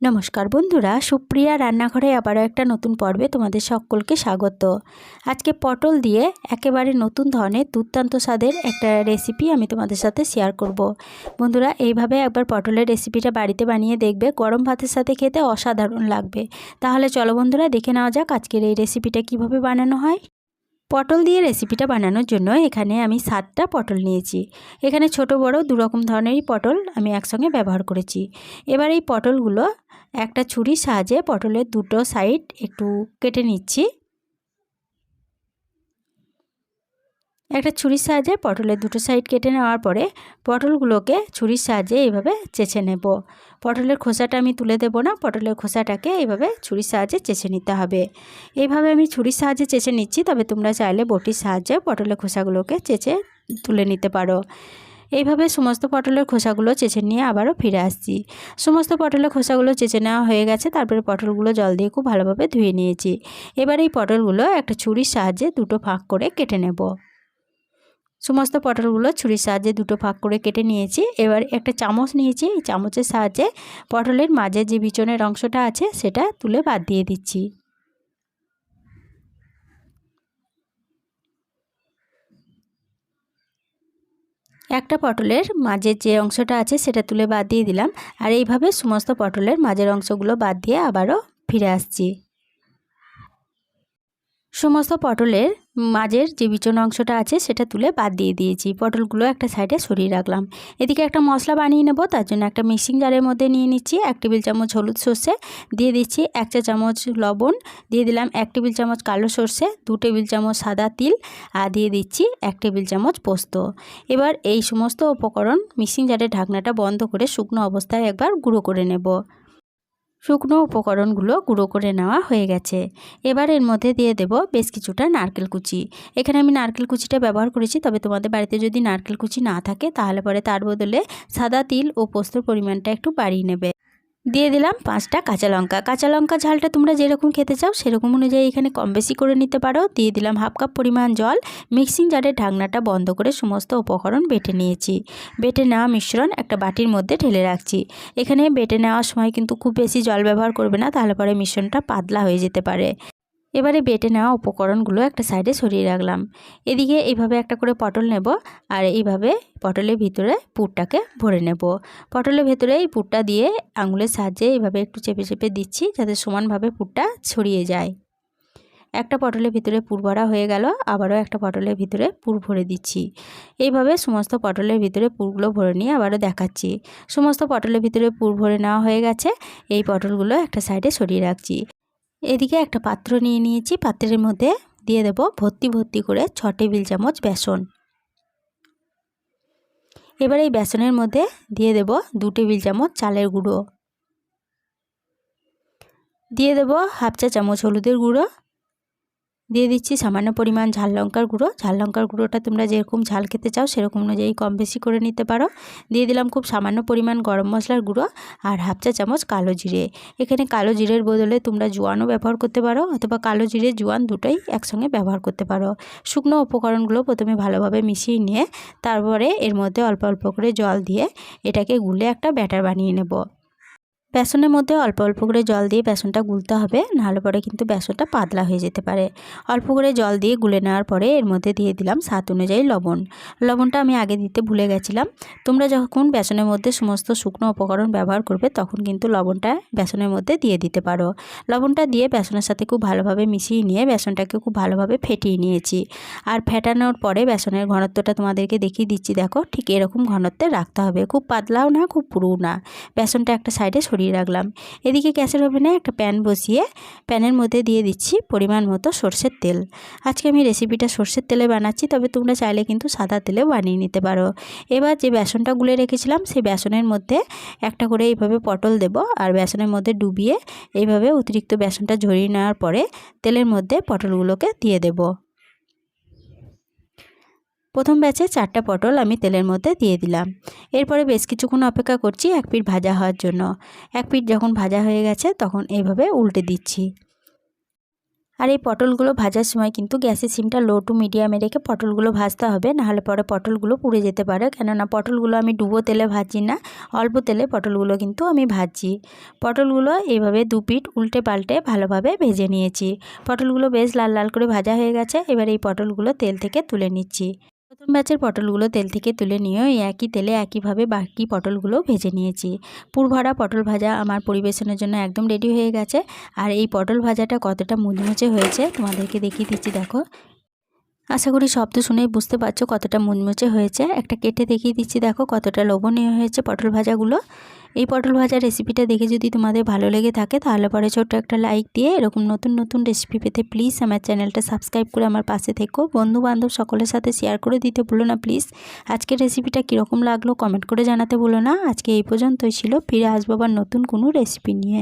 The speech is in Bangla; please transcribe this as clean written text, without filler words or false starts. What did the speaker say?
নমস্কার বন্ধুরা, সুপ্রিয়া রান্নাঘরে আবারও একটা নতুন পর্বে তোমাদের সকলকে স্বাগত। আজকে পটল দিয়ে একেবারে নতুন ধরনের দুর্দান্ত স্বাদের একটা রেসিপি আমি তোমাদের সাথে শেয়ার করব। বন্ধুরা, এইভাবে একবার পটলের রেসিপিটা বাড়িতে বানিয়ে দেখবে, গরম ভাতের সাথে খেতে অসাধারণ লাগবে। তাহলে চলো বন্ধুরা, দেখে নেওয়া যাক আজকের এই রেসিপিটা কিভাবে বানানো হয়। পটল দিয়ে রেসিপিটা বানানোর জন্য এখানে আমি 7টা পটল নিয়েছি। এখানে ছোট বড় দুরকম ধরনেরই পটল আমি একসঙ্গে ব্যবহার করেছি। এবার এই পটলগুলো একটা ছুরির সাহায্যে পটলের দুটো সাইড একটু কেটে নিচ্ছি। একটা ছুরির সাহায্যে পটলের দুটো সাইড কেটে নেওয়ার পরে পটলগুলোকে ছুরির সাহায্যে এইভাবে চেঁচে নেব। পটলের খোসাটা আমি তুলে দেব না, পটলের খোসাটাকে এইভাবে ছুরির সাহায্যে চেঁচে নিতে হবে। এইভাবে আমি ছুরির সাহায্যে চেঁচে নিচ্ছি, তবে তোমরা চাইলে বটির সাহায্যে পটলের খোসাগুলোকে চেঁচে তুলে নিতে পারো। এইভাবে সমস্ত পটলের খোসাগুলো চেঁচে নিয়ে আবারও ফিরে আসছি। সমস্ত পটলের খোসাগুলো চেঁচে নেওয়া হয়ে গেছে। তারপরে পটলগুলো জল দিয়ে খুব ভালোভাবে ধুয়ে নিয়েছি। এবার এই পটলগুলো একটা ছুরির সাহায্যে দুটো ফাঁক করে কেটে নেব। সমস্ত পটলগুলো ছুরির সাহায্যে দুটো ভাগ করে কেটে নিয়েছি। এবার একটা চামচ নিয়েছি, এই চামচের সাহায্যে পটলের মাঝে যে বিচনের অংশটা আছে সেটা তুলে বাদ দিয়ে দিচ্ছি। একটা পটলের মাঝের যে অংশটা আছে সেটা তুলে বাদ দিয়ে দিলাম। আর এইভাবে সমস্ত পটলের মাঝের অংশগুলো বাদ দিয়ে আবারও ফিরে আসছি। সমস্ত পটলের মাঝের যে বিচন অংশটা আছে সেটা তুলে বাদ দিয়ে দিয়েছি। পটলগুলো একটা সাইডে সরিয়ে রাখলাম। এদিকে একটা মশলা বানিয়ে নেব। তার জন্য একটা মিক্সিং জারের মধ্যে নিয়ে নিচ্ছি 1 টেবিল চামচ হলুদ সর্ষে, দিয়ে দিচ্ছি 1 চা চামচ লবণ, দিয়ে দিলাম 1 টেবিল চামচ কালো সর্ষে, 2 টেবিল চামচ সাদা তিল, আর দিয়ে দিচ্ছি 1 টেবিল চামচ পোস্ত। এবার এই সমস্ত উপকরণ মিক্সিং জারের ঢাকনাটা বন্ধ করে শুকনো অবস্থায় একবার গুঁড়ো করে নেব। শুকনো উপকরণগুলো গুঁড়ো করে নেওয়া হয়ে গেছে। এবার এর মধ্যে দিয়ে দেব বেশ কিছুটা নারকেল কুচি। এখানে আমি নারকেল কুচিটা ব্যবহার করেছি, তবে তোমাদের বাড়িতে যদি নারকেল কুচি না থাকে তাহলে পরে তার বদলে সাদা তিল ও পোস্তর পরিমাণটা একটু বাড়িয়ে নেবে। দিয়ে দিলাম 5টা কাঁচা লঙ্কা। কাঁচা লঙ্কা ঝালটা তোমরা যেরকম খেতে চাও সেরকম অনুযায়ী এখানে কম বেশি করে নিতে পারো। দিয়ে দিলাম 1/2 কাপ পরিমাণ জল। মিক্সিং জারের ঢাকনাটা বন্ধ করে সমস্ত উপকরণ বেটে নিয়েছি। বেটে নেওয়া মিশ্রণ একটা বাটির মধ্যে ঢেলে রাখছি। এখানে বেটে নেওয়ার সময় কিন্তু খুব বেশি জল ব্যবহার করবে না, তাহলে পরে মিশ্রণটা পাতলা হয়ে যেতে পারে। এবারে বেটে নেওয়া উপকরণগুলো একটা সাইডে সরিয়ে রাখলাম। এদিকে এইভাবে একটা করে পটল নেব, আর এইভাবে পটলের ভিতরে পুরটাকে ভরে নেব। পটলের ভেতরে এই পুরটা দিয়ে আঙুলের সাহায্যে এইভাবে একটু চেপে চেপে দিচ্ছি, যাতে সমানভাবে পুরটা ছড়িয়ে যায়। একটা পটলের ভিতরে পুর ভরা হয়ে গেল, আবারও একটা পটলের ভিতরে পুর ভরে দিচ্ছি। এইভাবে সমস্ত পটলের ভিতরে পুরগুলো ভরে নিয়ে আবারও দেখাচ্ছি। সমস্ত পটলের ভিতরে পুর ভরে নেওয়া হয়ে গেছে। এই পটলগুলো একটা সাইডে সরিয়ে রাখছি। এদিকে একটা পাত্র নিয়ে নিয়েছি। পাত্রের মধ্যে দিয়ে দেব ভর্তি ভর্তি করে 6 টেবিল চামচ বেসন। এবার এই বেসনের মধ্যে দিয়ে দেব 2 টেবিল চামচ চালের গুঁড়ো, দিয়ে দেব 1/2 চা চামচ হলুদের গুঁড়ো, দিয়ে দিচ্ছি সামান্য পরিমাণ ঝাল লঙ্কার গুঁড়ো। ঝাল লঙ্কার গুঁড়োটা তোমরা যেরকম ঝাল খেতে চাও সেরকম অনুযায়ী কম বেশি করে নিতে পারো। দিয়ে দিলাম খুব সামান্য পরিমাণ গরম মশলার গুঁড়ো আর 1/2 চা চামচ কালো জিরে। এখানে কালো জিরের বদলে তোমরা জোয়ানও ব্যবহার করতে পারো, অথবা কালো জিরে জোয়ান দুটোই একসঙ্গে ব্যবহার করতে পারো। শুকনো উপকরণগুলো প্রথমে ভালোভাবে মিশিয়ে নিয়ে তারপরে এর মধ্যে অল্প অল্প করে জল দিয়ে এটাকে গুলে একটা ব্যাটার বানিয়ে নেব। বেসনের মধ্যে অল্প অল্প করে জল দিয়ে বেসনটা গুলতে হবে, নাহলে পরে কিন্তু বেসনটা পাতলা হয়ে যেতে পারে। অল্প করে জল দিয়ে গুলে নেওয়ার পরে এর মধ্যে দিয়ে দিলাম স্বাদ অনুযায়ী লবণ। লবণটা আমি আগে দিতে ভুলে গেছিলাম। তোমরা যখন বেসনের মধ্যে সমস্ত শুকনো উপকরণ ব্যবহার করবে তখন কিন্তু লবণটা বেসনের মধ্যে দিয়ে দিতে পারো। লবণটা দিয়ে বেসনের সাথে খুব ভালোভাবে মিশিয়ে নিয়ে বেসনটাকে খুব ভালোভাবে ফেটিয়ে নিয়েছি। আর ফেটানোর পরে বেসনের ঘনত্বটা তোমাদেরকে দেখিয়ে দিচ্ছি। দেখো, ঠিক এরকম ঘনত্বে রাখতে হবে, খুব পাতলাও না খুব পুরুও না। বেসনটা একটা সাইডে সরিয়ে রাখলাম। এদিকে গ্যাসের ওভেনে একটা প্যান বসিয়ে প্যানের মধ্যে দিয়ে দিচ্ছি পরিমাণ মতো সরষের তেল। আজকে আমি রেসিপিটা সরষের তেলে বানাচ্ছি, তবে তোমরা চাইলে কিন্তু সাদা তেলেও বানিয়ে নিতে পারো। এবার যে বেসনটা গুলে রেখেছিলাম সেই বেসনের মধ্যে একটা করে এইভাবে পটল দেব, আর বেসনের মধ্যে ডুবিয়ে এইভাবে অতিরিক্ত বেসনটা ঝরিয়ে নেওয়ার পরে তেলের মধ্যে পটলগুলোকে দিয়ে দেব। প্রথম ব্যাচে 4টা পটল আমি তেলের মধ্যে দিয়ে দিলাম। এরপরে বেশ কিছুক্ষণ অপেক্ষা করছি 1 পিঠ ভাজা হওয়ার জন্য। 1 পিঠ যখন ভাজা হয়ে গেছে তখন এইভাবে উল্টে দিচ্ছি। আর এই পটলগুলো ভাজার সময় কিন্তু গ্যাসের সিমটা লো টু মিডিয়ামে রেখে পটলগুলো ভাজতে হবে, নাহলে পরে পটলগুলো পুড়ে যেতে পারে। কেননা পটলগুলো আমি ডুবো তেলে ভাজি না, অল্প তেলে পটলগুলো কিন্তু আমি ভাজি। পটলগুলো এইভাবে দু পিঠ উল্টে পাল্টে ভালোভাবে ভেজে নিয়েছি। পটলগুলো বেশ লাল লাল করে ভাজা হয়ে গেছে। এবার এই পটলগুলো তেল থেকে তুলে নিচ্ছি। প্রথম ব্যাচের পটলগুলো তেল থেকে তুলে নিয়ে এই একই তেলে একইভাবে বাকি পটলগুলো ভেজে নিয়েছি। পুরভরা পটল ভাজা আমার পরিবেশনের জন্য একদম রেডি হয়ে গেছে। আর এই পটল ভাজাটা কতটা মুচমুচে হয়েছে তোমাদেরকে দেখিয়ে দিচ্ছি, দেখো। আশা করি শব্দ শুনেই বুঝতে পারছো কতটা মুচমুচে হয়েছে। একটা কেটে দেখিয়ে দিচ্ছি, দেখো কতটা লোভনীয় হয়েছে পটল ভাজাগুলো। এই পটল ভাজা রেসিপিটা দেখে যদি তোমাদের ভালো লেগে থাকে তাহলে পরে ছোট্ট একটা লাইক দিয়ে এরকম নতুন নতুন রেসিপি পেতে প্লিজ আমার চ্যানেলটা সাবস্ক্রাইব করে আমার পাশে থেকো। বন্ধু বান্ধব সকলের সাথে শেয়ার করে দিতে ভুলো না প্লিজ। আজকের রেসিপিটা কীরকম লাগলো কমেন্ট করে জানাতে ভুলো না। আজকে এই পর্যন্তই ছিল, ফিরে আসবো আবার নতুন কোনো রেসিপি নিয়ে।